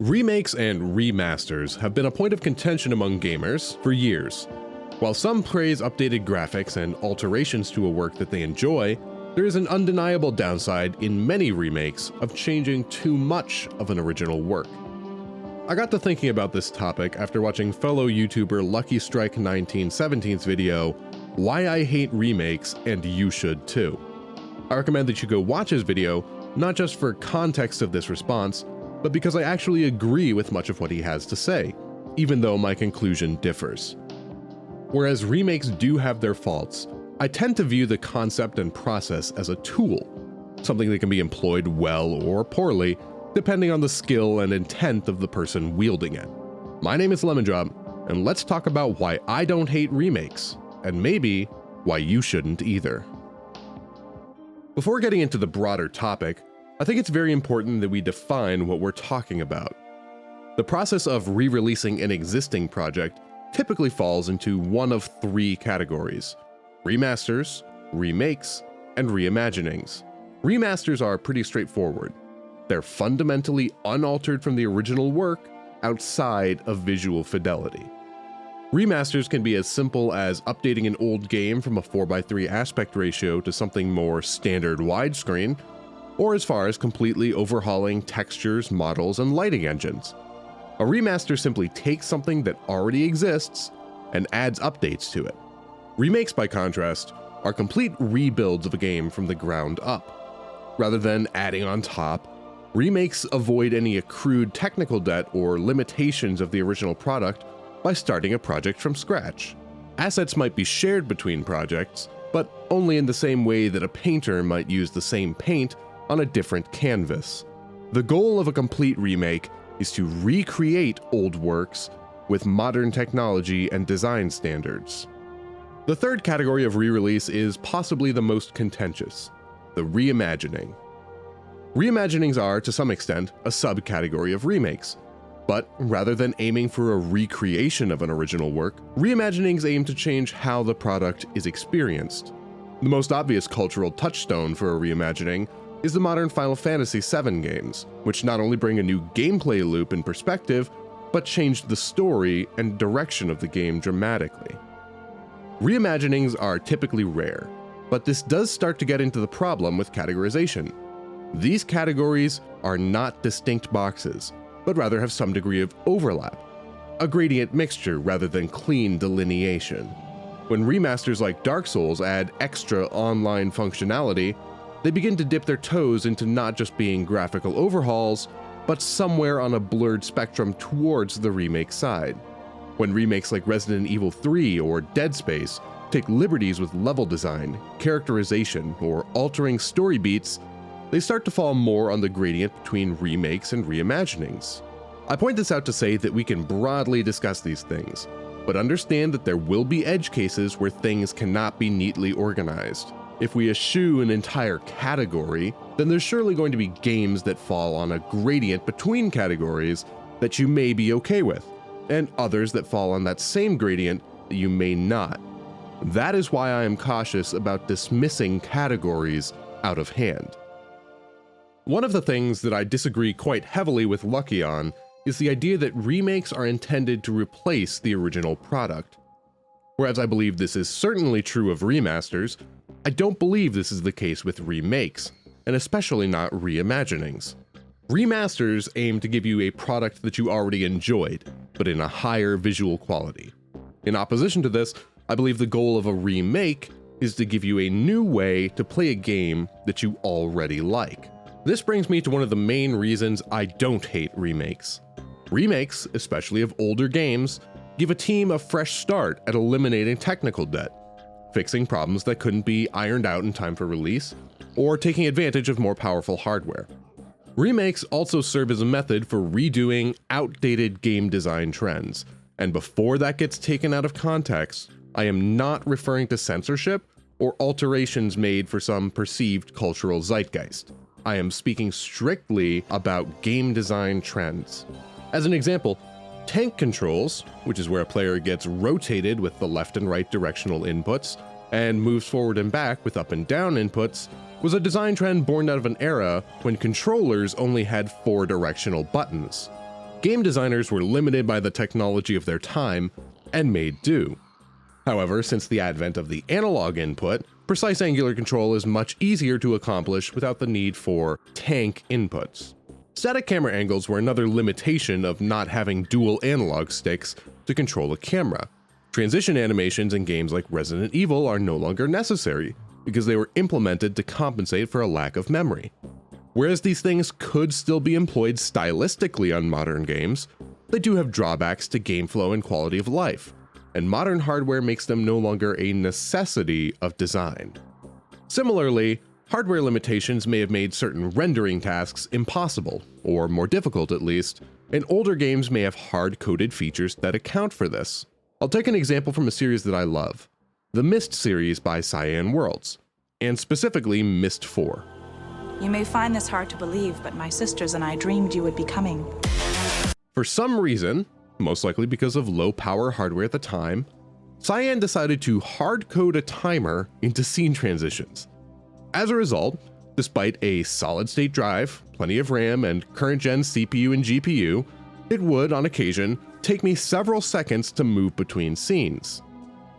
Remakes and remasters have been a point of contention among gamers for years. While some praise updated graphics and alterations to a work that they enjoy, there is an undeniable downside in many remakes of changing too much of an original work. I got to thinking about this topic after watching fellow YouTuber Lucky Strike 1917's video, Why I Hate Remakes and You Should Too. I recommend that you go watch his video, not just for context of this response, but because I actually agree with much of what he has to say, even though my conclusion differs. Whereas remakes do have their faults, I tend to view the concept and process as a tool, something that can be employed well or poorly, depending on the skill and intent of the person wielding it. My name is Lemondrop, and let's talk about why I don't hate remakes, and maybe why you shouldn't either. Before getting into the broader topic, I think it's very important that we define what we're talking about. The process of re-releasing an existing project typically falls into one of three categories: remasters, remakes, and reimaginings. Remasters are pretty straightforward. They're fundamentally unaltered from the original work outside of visual fidelity. Remasters can be as simple as updating an old game from a 4:3 aspect ratio to something more standard widescreen, or as far as completely overhauling textures, models, and lighting engines. A remaster simply takes something that already exists and adds updates to it. Remakes, by contrast, are complete rebuilds of a game from the ground up. Rather than adding on top, remakes avoid any accrued technical debt or limitations of the original product by starting a project from scratch. Assets might be shared between projects, but only in the same way that a painter might use the same paint on a different canvas. The goal of a complete remake is to recreate old works with modern technology and design standards. The third category of re-release is possibly the most contentious: the reimagining. Reimaginings are, to some extent, a subcategory of remakes, but rather than aiming for a recreation of an original work, reimaginings aim to change how the product is experienced. The most obvious cultural touchstone for a reimagining is the modern Final Fantasy VII games, which not only bring a new gameplay loop and perspective, but changed the story and direction of the game dramatically. Reimaginings are typically rare, but this does start to get into the problem with categorization. These categories are not distinct boxes, but rather have some degree of overlap, a gradient mixture rather than clean delineation. When remasters like Dark Souls add extra online functionality, they begin to dip their toes into not just being graphical overhauls, but somewhere on a blurred spectrum towards the remake side. When remakes like Resident Evil 3 or Dead Space take liberties with level design, characterization, or altering story beats, they start to fall more on the gradient between remakes and reimaginings. I point this out to say that we can broadly discuss these things, but understand that there will be edge cases where things cannot be neatly organized. If we eschew an entire category, then there's surely going to be games that fall on a gradient between categories that you may be okay with, and others that fall on that same gradient that you may not. That is why I am cautious about dismissing categories out of hand. One of the things that I disagree quite heavily with Lucky on is the idea that remakes are intended to replace the original product. Whereas I believe this is certainly true of remasters, I don't believe this is the case with remakes, and especially not reimaginings. Remasters aim to give you a product that you already enjoyed, but in a higher visual quality. In opposition to this, I believe the goal of a remake is to give you a new way to play a game that you already like. This brings me to one of the main reasons I don't hate remakes. Remakes, especially of older games, give a team a fresh start at eliminating technical debt, fixing problems that couldn't be ironed out in time for release, or taking advantage of more powerful hardware. Remakes also serve as a method for redoing outdated game design trends, and before that gets taken out of context, I am not referring to censorship or alterations made for some perceived cultural zeitgeist. I am speaking strictly about game design trends. As an example, tank controls, which is where a player gets rotated with the left and right directional inputs, and moves forward and back with up and down inputs, was a design trend born out of an era when controllers only had 4 directional buttons. game designers were limited by the technology of their time and made do. However, since the advent of the analog input, precise angular control is much easier to accomplish without the need for tank inputs. Static camera angles were another limitation of not having dual analog sticks to control a camera. Transition animations in games like Resident Evil are no longer necessary because they were implemented to compensate for a lack of memory. Whereas these things could still be employed stylistically on modern games, they do have drawbacks to game flow and quality of life, and modern hardware makes them no longer a necessity of design. Similarly, hardware limitations may have made certain rendering tasks impossible, or more difficult at least, and older games may have hard-coded features that account for this. I'll take an example from a series that I love, the Myst series by Cyan Worlds, and specifically Myst 4. You may find this hard to believe, but my sisters and I dreamed you would be coming. For some reason, most likely because of low-power hardware at the time, Cyan decided to hard-code a timer into scene transitions. As a result, despite a solid-state drive, plenty of RAM, and current-gen CPU and GPU, it would, on occasion, take me several seconds to move between scenes.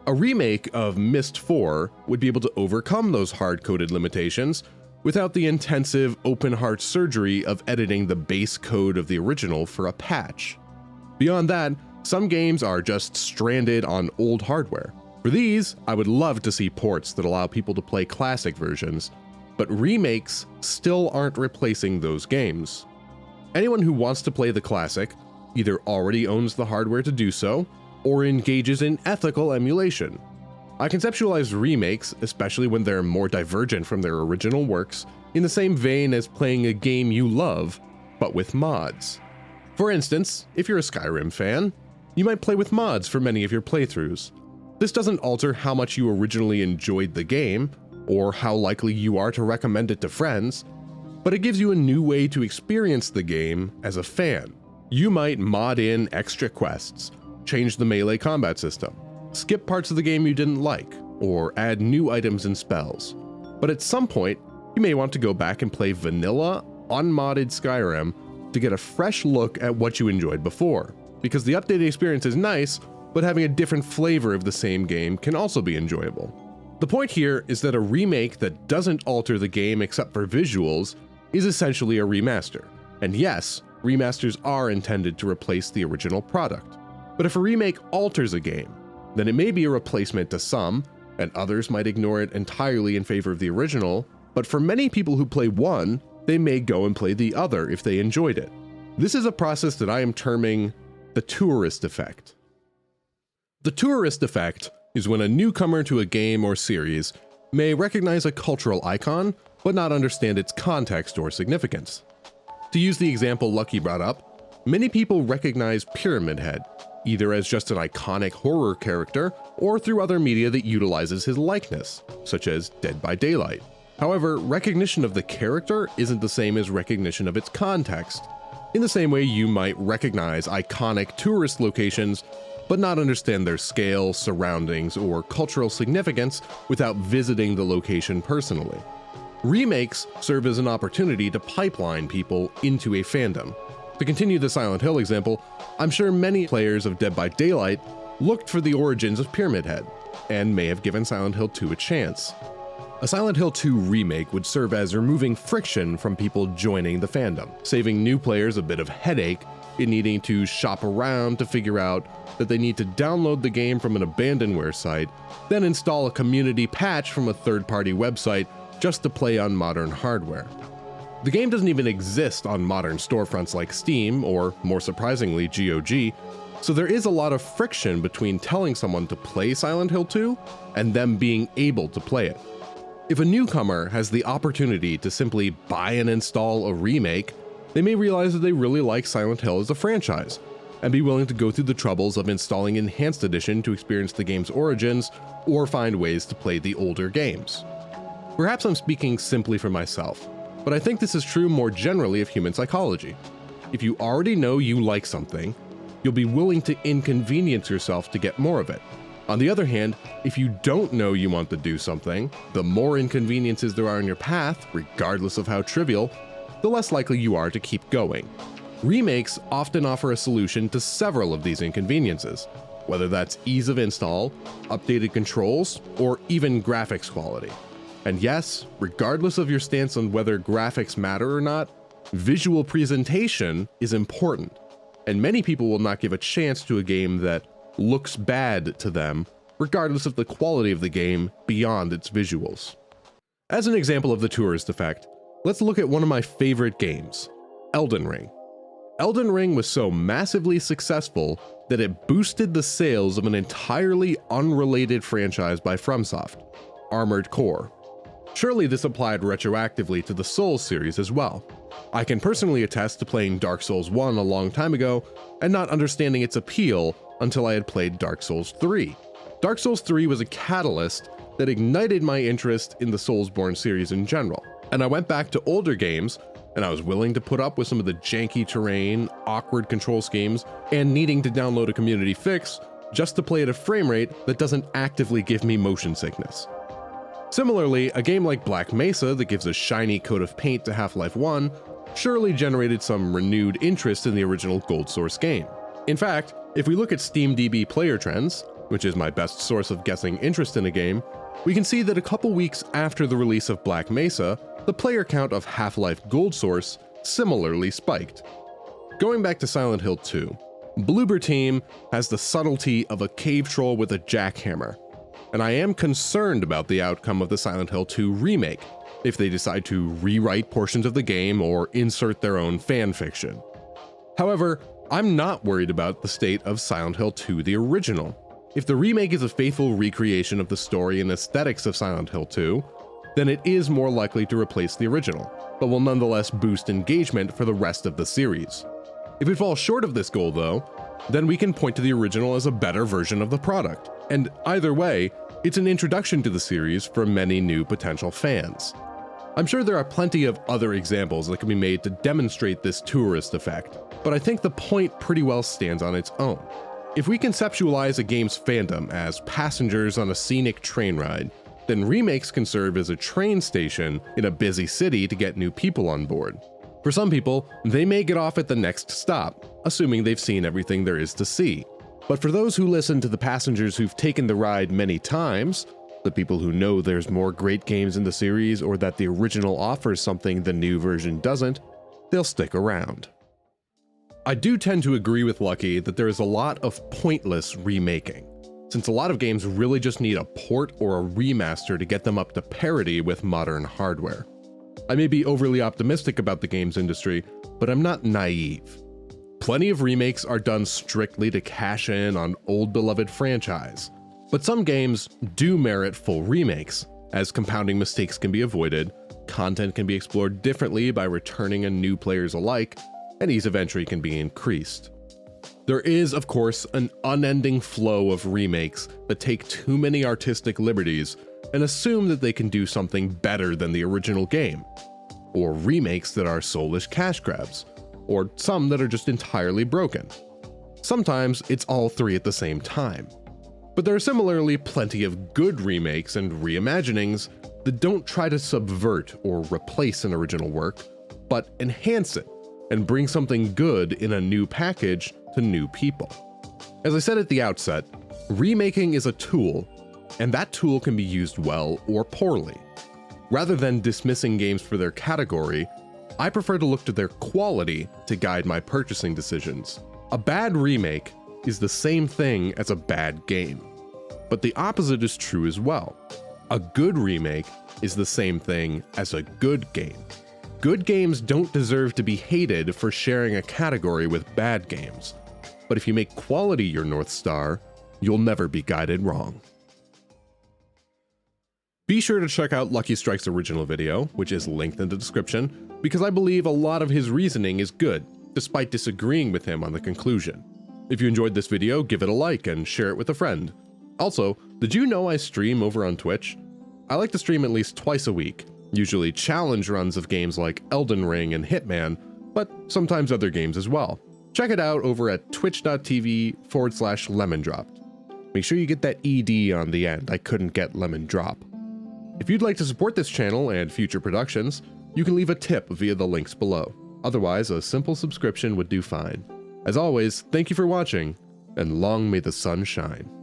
A remake of Myst 4 would be able to overcome those hard-coded limitations without the intensive open-heart surgery of editing the base code of the original for a patch. Beyond that, some games are just stranded on old hardware. For these, I would love to see ports that allow people to play classic versions, but remakes still aren't replacing those games. Anyone who wants to play the classic either already owns the hardware to do so, or engages in ethical emulation. I conceptualize remakes, especially when they're more divergent from their original works, in the same vein as playing a game you love, but with mods. For instance, if you're a Skyrim fan, you might play with mods for many of your playthroughs. This doesn't alter how much you originally enjoyed the game, or how likely you are to recommend it to friends, but it gives you a new way to experience the game as a fan. You might mod in extra quests, change the melee combat system, skip parts of the game you didn't like, or add new items and spells. But at some point, you may want to go back and play vanilla, unmodded Skyrim to get a fresh look at what you enjoyed before, because the updated experience is nice, but having a different flavor of the same game can also be enjoyable. The point here is that a remake that doesn't alter the game except for visuals is essentially a remaster. And yes, remasters are intended to replace the original product. But if a remake alters a game, then it may be a replacement to some, and others might ignore it entirely in favor of the original, but for many people who play one, they may go and play the other if they enjoyed it. This is a process that I am terming the tourist effect. The tourist effect is when a newcomer to a game or series may recognize a cultural icon, but not understand its context or significance. To use the example Lucky brought up, many people recognize Pyramid Head, either as just an iconic horror character or through other media that utilizes his likeness, such as Dead by Daylight. However, recognition of the character isn't the same as recognition of its context. In the same way you might recognize iconic tourist locations, but not understand their scale, surroundings, or cultural significance without visiting the location personally. Remakes serve as an opportunity to pipeline people into a fandom. To continue the Silent Hill example, I'm sure many players of Dead by Daylight looked for the origins of Pyramid Head, and may have given Silent Hill 2 a chance. A Silent Hill 2 remake would serve as removing friction from people joining the fandom, saving new players a bit of headache in needing to shop around to figure out that they need to download the game from an abandonware site, then install a community patch from a third-party website just to play on modern hardware. The game doesn't even exist on modern storefronts like Steam or, more surprisingly, GOG, so there is a lot of friction between telling someone to play Silent Hill 2 and them being able to play it. If a newcomer has the opportunity to simply buy and install a remake, they may realize that they really like Silent Hill as a franchise, and be willing to go through the troubles of installing Enhanced Edition to experience the game's origins, or find ways to play the older games. Perhaps I'm speaking simply for myself, but I think this is true more generally of human psychology. If you already know you like something, you'll be willing to inconvenience yourself to get more of it. On the other hand, if you don't know you want to do something, the more inconveniences there are in your path, regardless of how trivial, the less likely you are to keep going. Remakes often offer a solution to several of these inconveniences, whether that's ease of install, updated controls, or even graphics quality. And yes, regardless of your stance on whether graphics matter or not, visual presentation is important, and many people will not give a chance to a game that looks bad to them, regardless of the quality of the game beyond its visuals. As an example of the tourist effect, let's look at one of my favorite games, Elden Ring. Elden Ring was so massively successful that it boosted the sales of an entirely unrelated franchise by FromSoft, Armored Core. Surely this applied retroactively to the Souls series as well. I can personally attest to playing Dark Souls 1 a long time ago and not understanding its appeal until I had played Dark Souls 3. Dark Souls 3 was a catalyst that ignited my interest in the Soulsborne series in general, and I went back to older games, and I was willing to put up with some of the janky terrain, awkward control schemes, and needing to download a community fix just to play at a frame rate that doesn't actively give me motion sickness. Similarly, a game like Black Mesa that gives a shiny coat of paint to Half-Life 1 surely generated some renewed interest in the original Gold Source game. In fact, if we look at SteamDB player trends, which is my best source of guessing interest in a game, we can see that a couple weeks after the release of Black Mesa, the player count of Half-Life Gold Source similarly spiked. Going back to Silent Hill 2, Bloober Team has the subtlety of a cave troll with a jackhammer, and I am concerned about the outcome of the Silent Hill 2 remake if they decide to rewrite portions of the game or insert their own fan fiction. However, I'm not worried about the state of Silent Hill 2 the original. If the remake is a faithful recreation of the story and aesthetics of Silent Hill 2, then it is more likely to replace the original, but will nonetheless boost engagement for the rest of the series. If it falls short of this goal though, then we can point to the original as a better version of the product, and either way, it's an introduction to the series for many new potential fans. I'm sure there are plenty of other examples that can be made to demonstrate this tourist effect, but I think the point pretty well stands on its own. If we conceptualize a game's fandom as passengers on a scenic train ride, then remakes can serve as a train station in a busy city to get new people on board. For some people, they may get off at the next stop, assuming they've seen everything there is to see. But for those who listen to the passengers who've taken the ride many times, the people who know there's more great games in the series or that the original offers something the new version doesn't, they'll stick around. I do tend to agree with Lucky that there is a lot of pointless remaking, since a lot of games really just need a port or a remaster to get them up to parity with modern hardware. I may be overly optimistic about the games industry, but I'm not naive. Plenty of remakes are done strictly to cash in on old beloved franchise, but some games do merit full remakes, as compounding mistakes can be avoided, content can be explored differently by returning and new players alike, and ease of entry can be increased. There is, of course, an unending flow of remakes that take too many artistic liberties and assume that they can do something better than the original game, or remakes that are soulish cash grabs, or some that are just entirely broken. Sometimes it's all three at the same time. But there are similarly plenty of good remakes and reimaginings that don't try to subvert or replace an original work, but enhance it and bring something good in a new package to new people. As I said at the outset, remaking is a tool, and that tool can be used well or poorly. Rather than dismissing games for their category, I prefer to look to their quality to guide my purchasing decisions. A bad remake is the same thing as a bad game, but the opposite is true as well. A good remake is the same thing as a good game. Good games don't deserve to be hated for sharing a category with bad games, but if you make quality your North Star, you'll never be guided wrong. Be sure to check out Lucky Strike's original video, which is linked in the description, because I believe a lot of his reasoning is good, despite disagreeing with him on the conclusion. If you enjoyed this video, give it a like and share it with a friend. Also, did you know I stream over on Twitch? I like to stream at least twice a week, usually challenge runs of games like Elden Ring and Hitman, but sometimes other games as well. Check it out over at twitch.tv/lemondropped. Make sure you get that ED on the end, I couldn't get lemon drop. If you'd like to support this channel and future productions, you can leave a tip via the links below. Otherwise, a simple subscription would do fine. As always, thank you for watching, and long may the sun shine.